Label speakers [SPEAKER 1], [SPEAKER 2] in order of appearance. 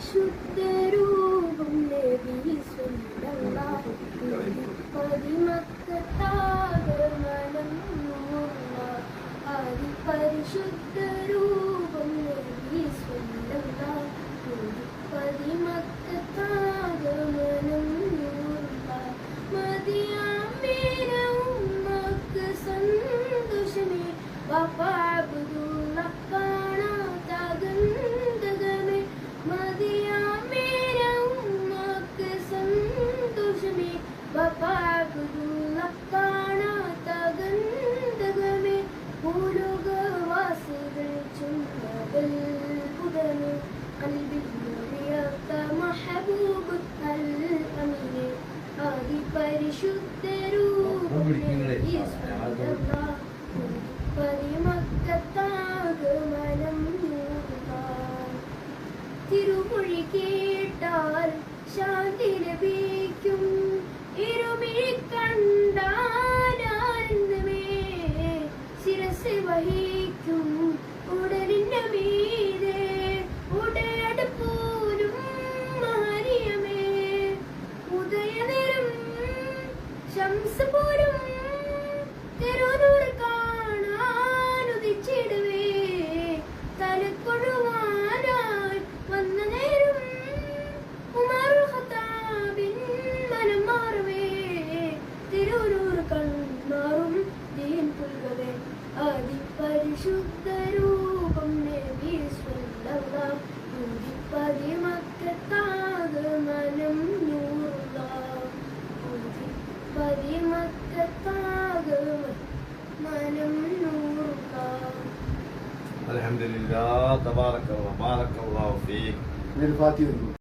[SPEAKER 1] പരിശുദ്ധരൂപം നബി സ്വല്ലല്ലാഹു പതിമക്കത്താകമനം പരിശുദ്ധരൂപം നബി സ്വല്ലല്ലാഹു പതിമക്കത്താകമനം മദിയാമേന ഉമ്മക്ക് സന്തോഷമേ ബാപ്പ അബ്ദുള്ള കാണാതകന്തകമേ മദിയാമേന ഉമ്മക്ക് സന്തോഷമേ ബാപ്പ അബ്ദുള്ള കാണാതകന്തകമേ ഭൂലോകവാസികൾ ചുമതൽപുതമേ കൽബിൽ നിറയാത്ത മഹബൂബ് അൽ അമീനെ ആദി പരിശുദ്ധരൂപം പരിമക്കത്താകമനം തിരുമൊഴി കേട്ടാൽ ശാന്തി ലഭിക്കും ഇരുമിഴി കണ്ടാനന്ദമേ ശിരസ് വഹിക്കും ഉടലിന്റെ മീതെ ഉടയടുപ്പോലും മഹരിയമേ ഉദയനേരം ശംസ് പോലും തെരുനൂർ കാണാനുദിച്ചിടവേ തലക്കൊടുവാനായി വന്ന നേരം ഉമർ ഖത്താബിൻ മനം മാറവേ തിരുനൂർ കൺമാറും ദീൻ പുൽകവേ ആദി പരിശുദ്ധരൂപം നബി സ്വല്ലല്ലാഹു പതിമക്കത്താകമനം പതിമക്കത്താകമനം
[SPEAKER 2] അൽഹംദുലില്ലാ തബാറക അല്ലാഹു ഫീക്.